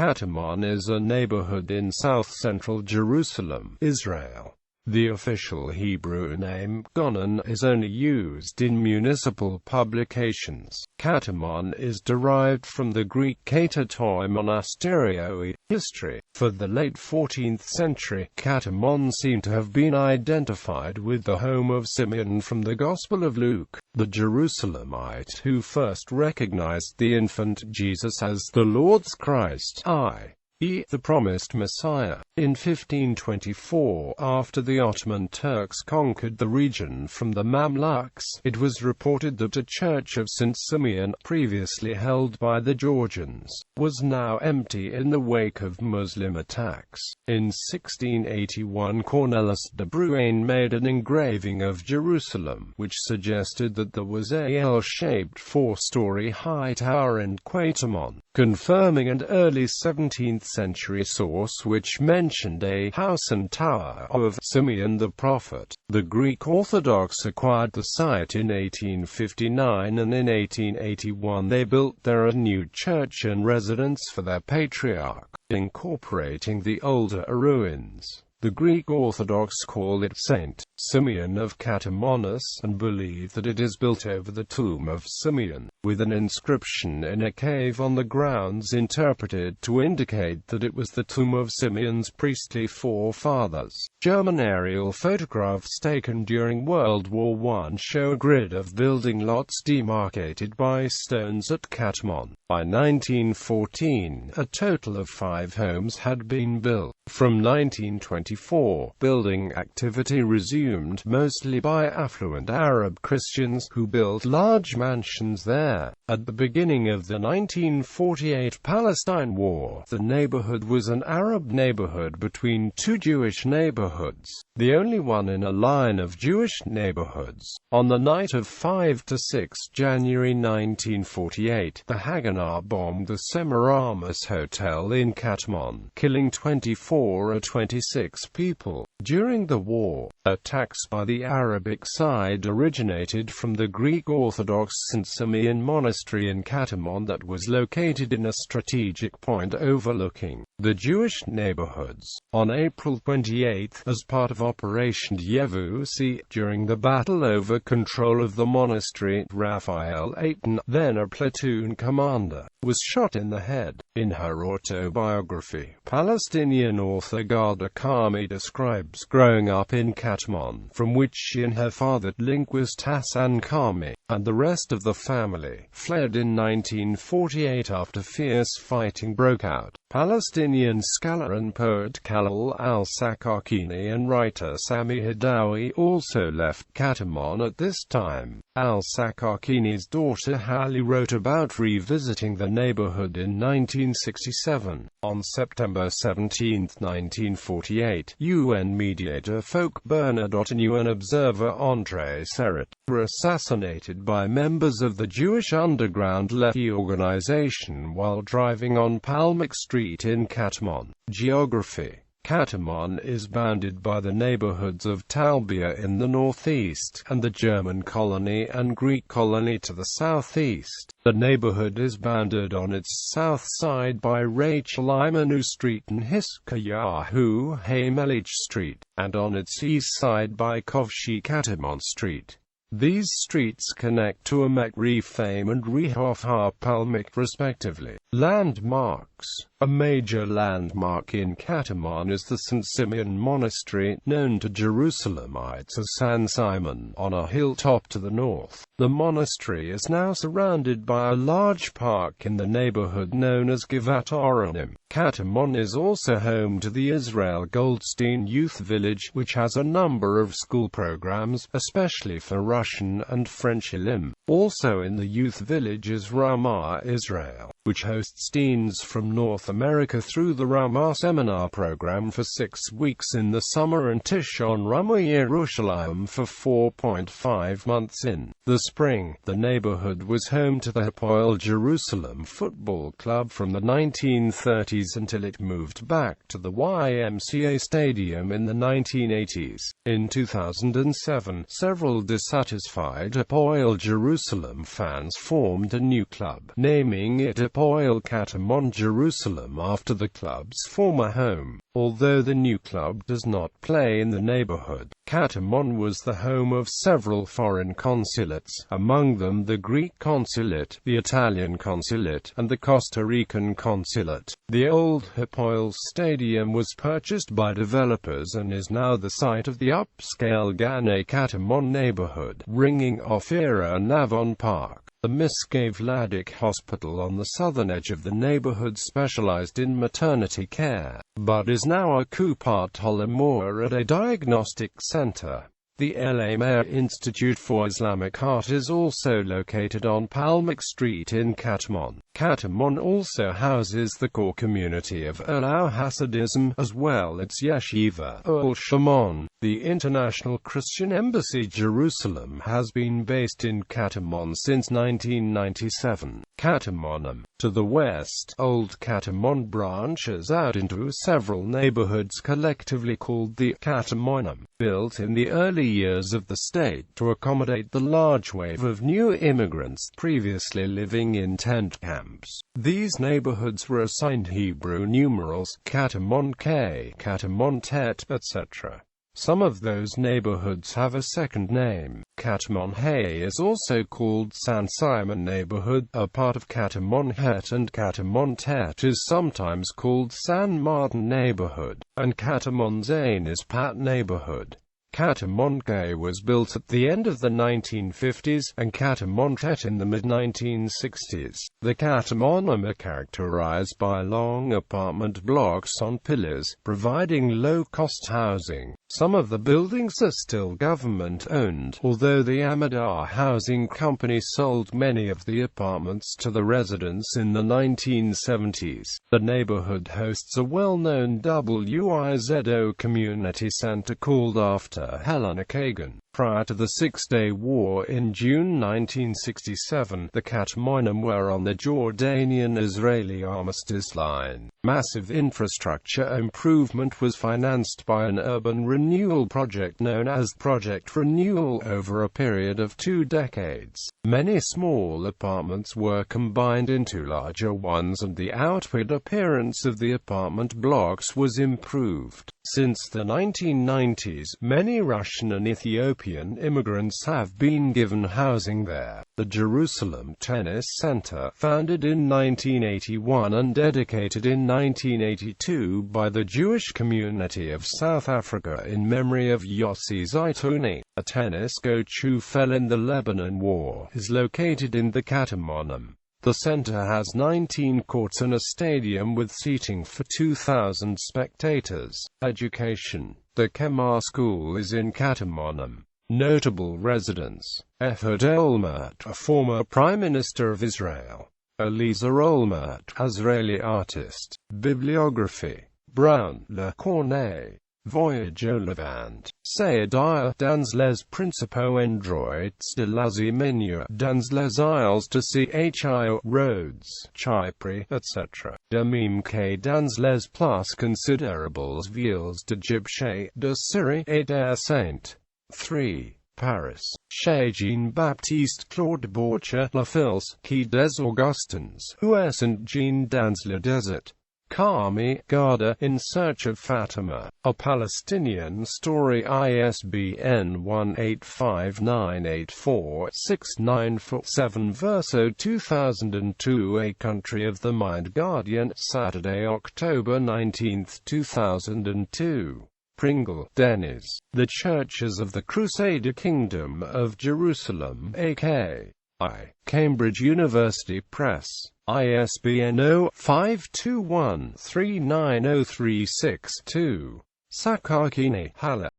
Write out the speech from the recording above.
Katamon is a neighborhood in south-central Jerusalem, Israel. The official Hebrew name, Gonen, is only used in municipal publications. Katamon is derived from the Greek kata monastēriōi. History. For the late 14th century, Katamon seemed to have been identified with the home of Simeon from the Gospel of Luke, the Jerusalemite who first recognized the infant Jesus as the Lord's Christ, i.e., the promised Messiah. In 1524, after the Ottoman Turks conquered the region from the Mamluks, it was reported that a church of St. Simeon, previously held by the Georgians, was now empty in the wake of Muslim attacks. In 1681, Cornelis de Bruijn made an engraving of Jerusalem, which suggested that there was a L-shaped four-story high tower in Katamon, confirming an early 17th century source which mentioned a house and tower of Simeon the prophet. The Greek Orthodox acquired the site in 1859, and in 1881 they built there a new church and residence for their patriarch, incorporating the older ruins. The Greek Orthodox call it Saint Simeon of Katamonis, and believe that it is built over the tomb of Simeon, with an inscription in a cave on the grounds interpreted to indicate that it was the tomb of Simeon's priestly forefathers. German aerial photographs taken during World War I show a grid of building lots demarcated by stones at Katamon. By 1914, a total of 5 homes had been built. From 1924, building activity resumed, mostly by affluent Arab Christians who built large mansions there. At the beginning of the 1948 Palestine War, the neighborhood was an Arab neighborhood between 2 Jewish neighborhoods, the only one in a line of Jewish neighborhoods. On the night of 5 to 6 January 1948, the Haganah bombed the Semiramis Hotel in Katamon, killing 24 or 26 people. During the war, attacks by the Arabic side originated from the Greek Orthodox St. Simeon Monastery in Katamon that was located in a strategic point overlooking the Jewish neighborhoods. On April 28, as part of Operation Yevusi, during the battle over control of the monastery, Raphael Ayton, then a platoon commander, was shot in the head. In her autobiography, Palestinian author Ghada Karmi describes growing up in Katamon, from which she and her father, linguist Hassan Karmi, and the rest of the family, fled in 1948 after fierce fighting broke out. Palestinian scholar and poet Khalil al-Sakakini and writer Sami Hidawi also left Katamon at this time. Al-Sakakini's daughter Hallie wrote about revisiting the neighborhood in 1967. On September 17, 1948, UN mediator Folk Bernadotte and UN observer André Serret were assassinated by members of the Jewish underground Lehi organization while driving on Palmik Street in Katamon. Geography. Katamon is bounded by the neighborhoods of Talbia in the northeast, and the German colony and Greek colony to the southeast. The neighborhood is bounded on its south side by Rachel Imanu Street and Hiskayahu Hamelich Street, and on its east side by Kovshi Katamon Street. These streets connect to Emek Rephaim and Rehof HaPalmik respectively. Landmarks. A major landmark in Katamon is the St. Simeon Monastery, known to Jerusalemites as San Simon, on a hilltop to the north. The monastery is now surrounded by a large park in the neighborhood known as Givat Oronim. Katamon is also home to the Israel Goldstein Youth Village, which has a number of school programs, especially for Russian and French Elim. Also in the youth village is Ramah Israel, which hosts teens from North America through the Ramah Seminar program for 6 weeks in the summer and Tishon Ramah Yerushalayim for 4.5 months in the spring. The neighborhood was home to the Hapoel Jerusalem Football Club from the 1930s until it moved back to the YMCA Stadium in the 1980s. In 2007, several dissatisfied Hapoel Jerusalem fans formed a new club, naming it Hapoel Katamon Jerusalem after the club's former home. Although the new club does not play in the neighborhood, Katamon was the home of several foreign consulates, among them the Greek consulate, the Italian consulate, and the Costa Rican consulate. The old Hapoel Stadium was purchased by developers and is now the site of the upscale Gonen Katamon neighborhood, ringing off Era Navon Park. The Miskave Ladik Hospital on the southern edge of the neighborhood specialized in maternity care, but is now a Kupat Holamor at a diagnostic center. The LA Mayor Institute for Islamic Art is also located on Palmik Street in Katamon. Katamon also houses the core community of Olau Hasidism, as well as Yeshiva Ol Shimon. The International Christian Embassy Jerusalem has been based in Katamon since 1997. Katamonim. To the west, Old Katamon branches out into several neighborhoods collectively called the Katamonim, built in the early years of the state to accommodate the large wave of new immigrants previously living in tent camps. These neighborhoods were assigned Hebrew numerals, Katamon K, Katamon Tet, etc. Some of those neighborhoods have a second name. Katamon Hay is also called San Simon neighborhood, a part of Katamon Het, and Katamon Tet is sometimes called San Martin neighborhood, and Katamon Zain is Pat neighborhood. Katamon K was built at the end of the 1950s, and Katamon Tet in the mid-1960s. The Katamonim are characterized by long apartment blocks on pillars, providing low-cost housing. Some of the buildings are still government-owned, although the Amadar Housing Company sold many of the apartments to the residents in the 1970s. The neighborhood hosts a well-known WIZO community center called after Helena Kagan. Prior to the Six-Day War in June 1967, the Katamonim were on the Jordanian-Israeli armistice line. Massive infrastructure improvement was financed by an urban renewal project known as Project Renewal over a period of 2 decades. Many small apartments were combined into larger ones and the outward appearance of the apartment blocks was improved. Since the 1990s, many Russian and Ethiopian immigrants have been given housing there. The Jerusalem Tennis Center, founded in 1981 and dedicated in 1982 by the Jewish community of South Africa in memory of Yossi Zaitouni, a tennis coach who fell in the Lebanon War, is located in the Katamonim. The center has 19 courts and a stadium with seating for 2,000 spectators. Education. The Kemar School is in Katamonim. Notable residents: Ehud Olmert, a former Prime Minister of Israel. Eliezer Olmert, Israeli artist. Bibliography. Brown, Le Cornet. Voyage au Levant. Sayediah, dans les principaux endroits de l'Asie mineure, dans les Isles de Chio, Rhodes, Chypre, etc. De même que dans les places considérables villes d'Égypte, de Syrie et de Saint. 3. Paris. Chez Jean-Baptiste Claude Borcher, La Fils, Quai des Augustins, US and Jean dans le désert. Kami, Garda, In Search of Fatima, A Palestinian Story, ISBN 1-85984-694-7 Verso 2002. A Country of the Mind. Guardian, Saturday, October 19, 2002. Pringle, Dennis. The Churches of the Crusader Kingdom of Jerusalem, a.k.a. Cambridge University Press. ISBN 0-521-39036-2. Sakakini, Hala.